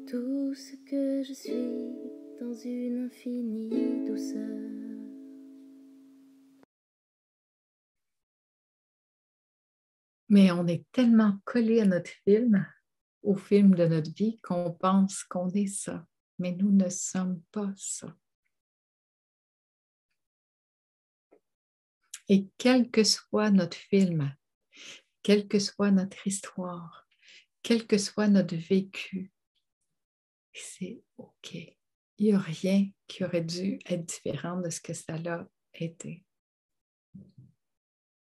tout ce que je suis dans une infinie douceur. Mais on est tellement collé à notre film, au film de notre vie, qu'on pense qu'on est ça. Mais nous ne sommes pas ça. Et quel que soit notre film, quelle que soit notre histoire, quel que soit notre vécu, c'est OK. Il n'y a rien qui aurait dû être différent de ce que ça a été.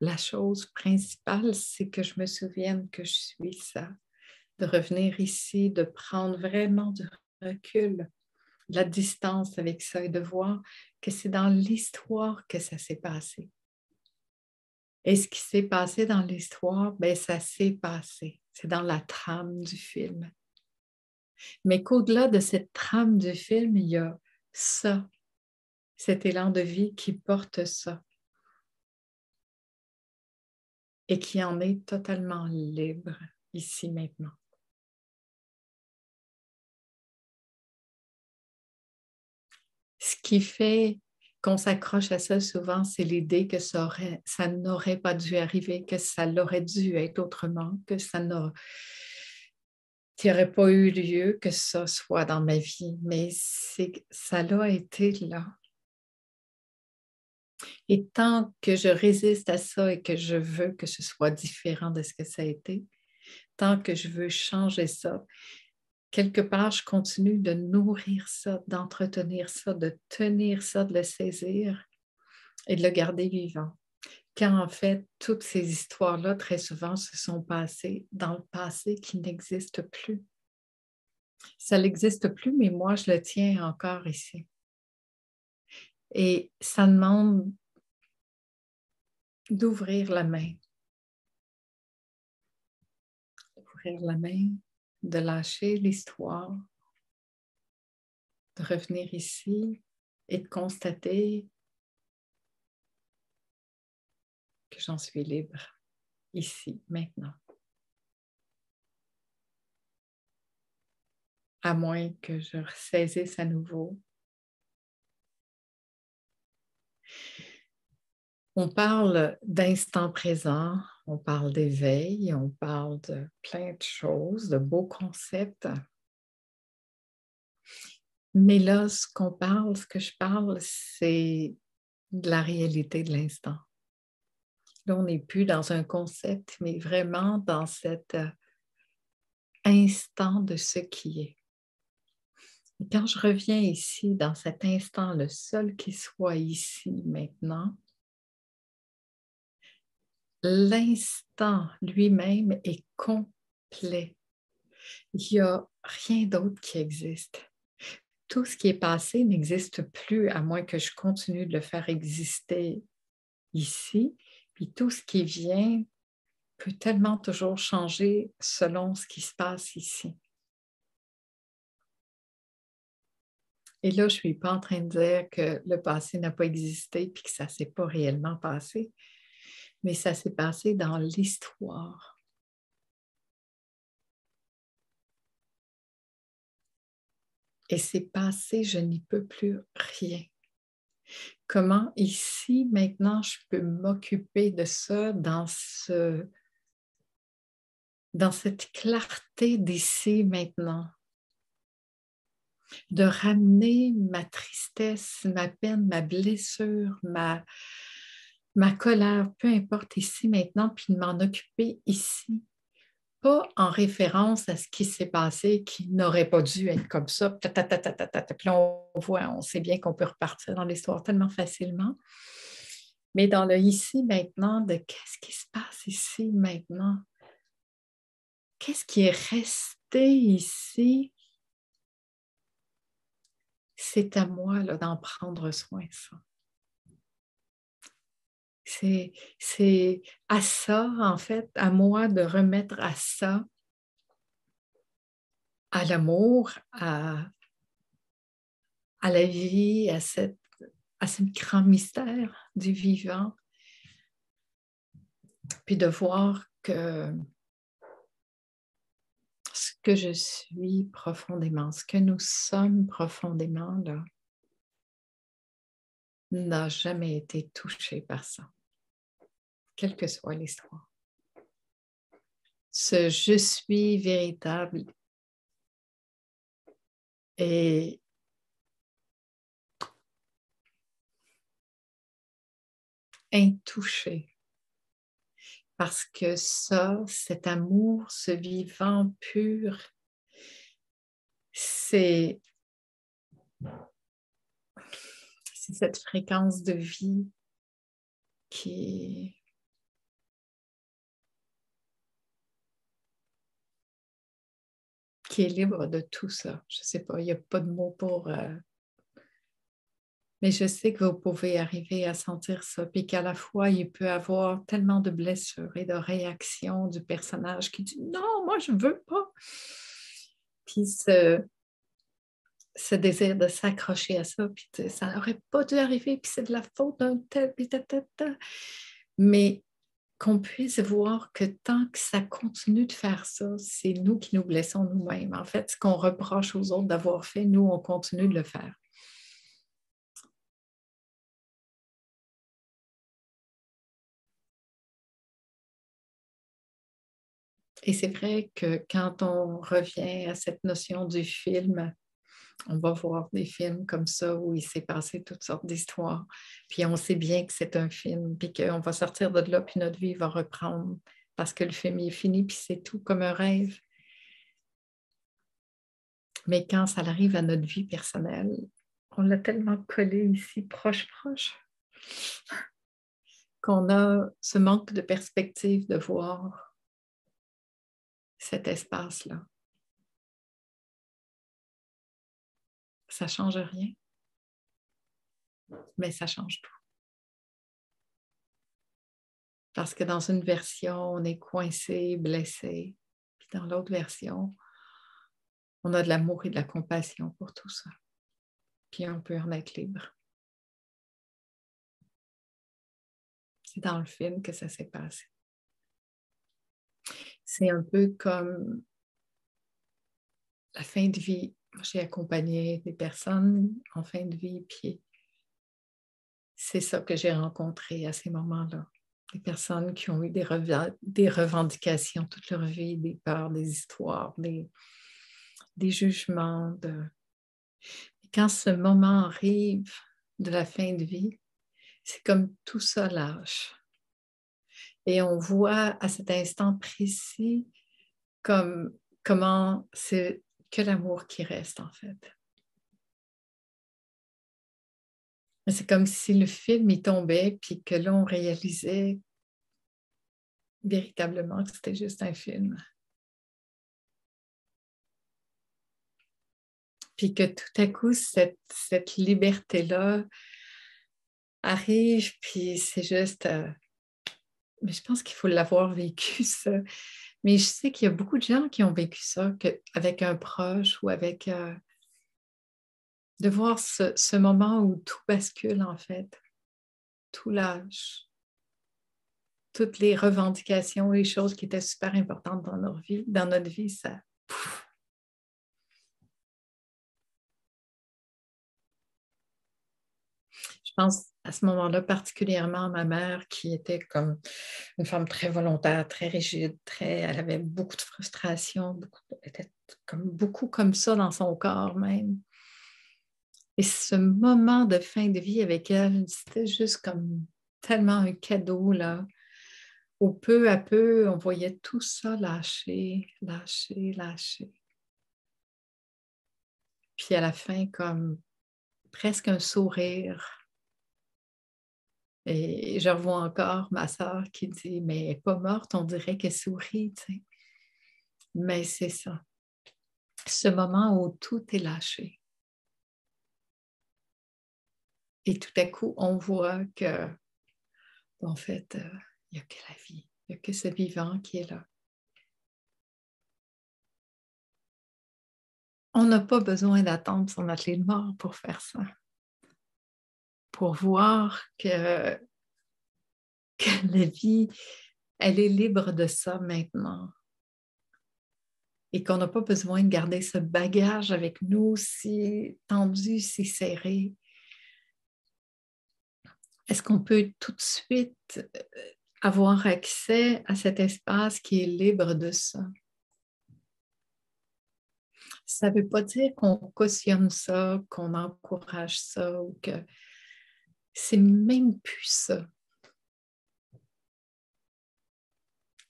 La chose principale, c'est que je me souvienne que je suis ça, de revenir ici, de prendre vraiment du recul, de la distance avec ça et de voir que c'est dans l'histoire que ça s'est passé. Et ce qui s'est passé dans l'histoire, ben, ça s'est passé. C'est dans la trame du film. Mais qu'au-delà de cette trame du film, il y a ça, cet élan de vie qui porte ça et qui en est totalement libre ici maintenant. Ce qui fait qu'on s'accroche à ça souvent, c'est l'idée que ça n'aurait pas dû arriver, que ça l'aurait dû être autrement, que ça n'aurait pas eu lieu, que ça soit dans ma vie. Mais ça l'a été là. Et tant que je résiste à ça et que je veux que ce soit différent de ce que ça a été, tant que je veux changer ça, quelque part, je continue de nourrir ça, d'entretenir ça, de tenir ça, de le saisir et de le garder vivant. Quand en fait, toutes ces histoires-là, très souvent, se sont passées dans le passé qui n'existe plus. Ça n'existe plus, mais moi, je le tiens encore ici. Et ça demande d'ouvrir la main. Ouvrir la main, de lâcher l'histoire, de revenir ici et de constater que j'en suis libre, ici, maintenant. À moins que je ressaisisse à nouveau. On parle d'instant présent, on parle d'éveil, on parle de plein de choses, de beaux concepts. Mais là, ce que je parle, c'est de la réalité de l'instant. Là, on n'est plus dans un concept, mais vraiment dans cet instant de ce qui est. Et quand je reviens ici, dans cet instant, le seul qui soit ici maintenant, l'instant lui-même est complet. Il n'y a rien d'autre qui existe. Tout ce qui est passé n'existe plus à moins que je continue de le faire exister ici. Puis tout ce qui vient peut tellement toujours changer selon ce qui se passe ici. Et là, je ne suis pas en train de dire que le passé n'a pas existé puis que ça ne s'est pas réellement passé, mais ça s'est passé dans l'histoire. Et c'est passé, je n'y peux plus rien. Comment ici, maintenant, je peux m'occuper de ça dans cette clarté d'ici, maintenant. De ramener ma tristesse, ma peine, ma blessure, ma colère, peu importe ici, maintenant, puis de m'en occuper ici. Pas en référence à ce qui s'est passé, qui n'aurait pas dû être comme ça. Puis là, on sait bien qu'on peut repartir dans l'histoire tellement facilement. Mais dans le ici, maintenant, de qu'est-ce qui se passe ici, maintenant? Qu'est-ce qui est resté ici? C'est à moi là, d'en prendre soin, ça. C'est à ça, en fait, à moi de remettre à ça, à l'amour, à la vie, à ce grand mystère du vivant, puis de voir que ce que je suis profondément, ce que nous sommes profondément, là, n'a jamais été touché par ça, quelle que soit l'histoire. Ce je suis véritable est intouché. Parce que ça, cet amour, ce vivant pur, c'est cette fréquence de vie qui est libre de tout ça. Je ne sais pas, il n'y a pas de mots pour... Mais je sais que vous pouvez arriver à sentir ça, puis qu'à la fois, il peut y avoir tellement de blessures et de réactions du personnage qui dit « Non, moi, je ne veux pas! » Puis ce désir de s'accrocher à ça, puis ça n'aurait pas dû arriver, puis c'est de la faute d'un tel, puis ta. Mais qu'on puisse voir que tant que ça continue de faire ça, c'est nous qui nous blessons nous-mêmes. En fait, ce qu'on reproche aux autres d'avoir fait, nous, on continue de le faire. Et c'est vrai que quand on revient à cette notion du film, on va voir des films comme ça où il s'est passé toutes sortes d'histoires, puis on sait bien que c'est un film, puis qu'on va sortir de là, puis notre vie va reprendre parce que le film est fini, puis c'est tout comme un rêve. Mais quand ça arrive à notre vie personnelle, on l'a tellement collé ici, proche, qu'on a ce manque de perspective de voir cet espace-là. Ça ne change rien, mais ça change tout. Parce que dans une version, on est coincé, blessé, puis dans l'autre version, on a de l'amour et de la compassion pour tout ça. Puis on peut en être libre. C'est dans le film que ça s'est passé. C'est un peu comme la fin de vie. J'ai accompagné des personnes en fin de vie, puis c'est ça que j'ai rencontré à ces moments-là. Des personnes qui ont eu des revendications toute leur vie, des peurs, des histoires, des jugements. Et quand ce moment arrive de la fin de vie, c'est comme tout ça lâche. Et on voit à cet instant précis comment c'est que l'amour qui reste, en fait. C'est comme si le film y tombait, puis que là, on réalisait véritablement que c'était juste un film. Puis que tout à coup, cette liberté-là arrive, puis c'est juste... mais je pense qu'il faut l'avoir vécu, ça. Mais je sais qu'il y a beaucoup de gens qui ont vécu ça avec un proche ou avec... de voir ce moment où tout bascule, en fait. Tout lâche. Toutes les revendications, les choses qui étaient super importantes dans notre vie, ça... Pouf. Je pense à ce moment-là particulièrement à ma mère qui était comme une femme très volontaire, très rigide, elle avait beaucoup de frustration, elle était beaucoup comme ça dans son corps même. Et ce moment de fin de vie avec elle, c'était juste comme tellement un cadeau, là, où peu à peu, on voyait tout ça lâcher. Puis à la fin, comme presque un sourire. Et je revois encore ma sœur qui dit « Mais elle n'est pas morte, on dirait qu'elle sourit. » tu sais. Mais c'est ça. Ce moment où tout est lâché. Et tout à coup, on voit que, en fait, il n'y a que la vie. Il n'y a que ce vivant qui est là. On n'a pas besoin d'attendre son atelier de mort pour faire ça. Pour voir que la vie, elle est libre de ça maintenant. et qu'on n'a pas besoin de garder ce bagage avec nous si tendu, si serré. Est-ce qu'on peut tout de suite avoir accès à cet espace qui est libre de ça? Ça ne veut pas dire qu'on cautionne ça, qu'on encourage ça ou que c'est même plus ça.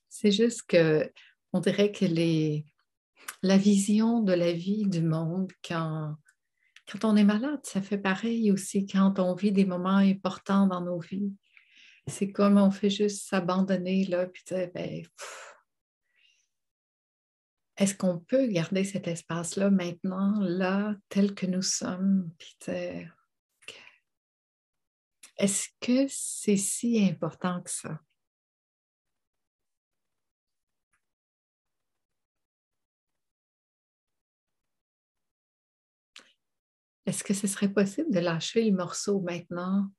C'est juste que on dirait que la vision de la vie du monde, quand on est malade, ça fait pareil aussi quand on vit des moments importants dans nos vies. C'est comme on fait juste s'abandonner là, puis dire, ben, est-ce qu'on peut garder cet espace-là maintenant, là, tel que nous sommes, puis dire, est-ce que c'est si important que ça? Est-ce que ce serait possible de lâcher le morceau maintenant,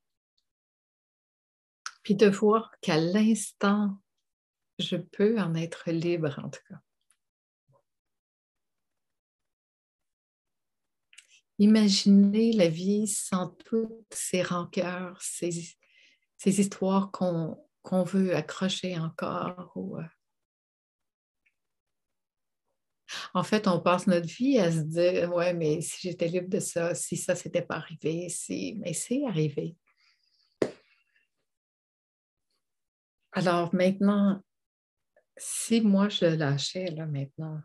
puis de voir qu'à l'instant, je peux en être libre en tout cas. Imaginez la vie sans toutes ces rancœurs, ces histoires qu'on veut accrocher encore. En fait, on passe notre vie à se dire, ouais, mais si j'étais libre de ça, si ça s'était pas arrivé, mais c'est arrivé. Alors maintenant, si moi je le lâchais là maintenant,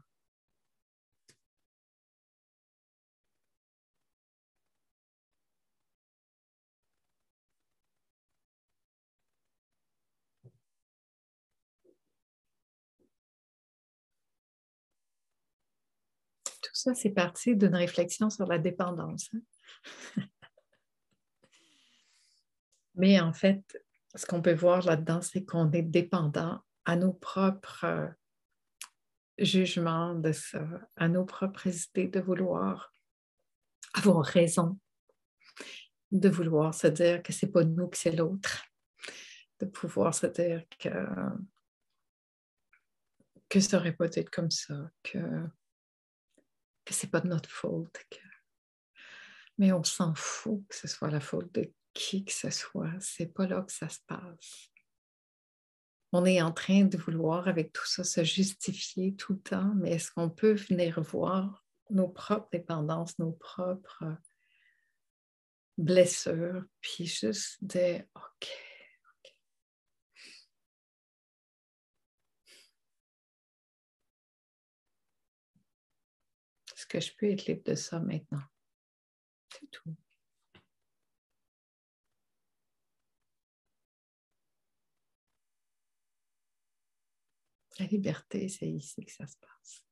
tout ça, c'est parti d'une réflexion sur la dépendance. Hein? Mais en fait, ce qu'on peut voir là-dedans, c'est qu'on est dépendant à nos propres jugements de ça, à nos propres idées de vouloir avoir raison, de vouloir se dire que c'est pas nous, que c'est l'autre, de pouvoir se dire que ça aurait pas dû être comme ça, que c'est pas de notre faute. Mais on s'en fout que ce soit la faute de qui que ce soit. C'est pas là que ça se passe. On est en train de vouloir, avec tout ça, se justifier tout le temps, mais est-ce qu'on peut venir voir nos propres dépendances, nos propres blessures, puis juste dire OK. Est-ce que je peux être libre de ça maintenant? C'est tout. La liberté, c'est ici que ça se passe.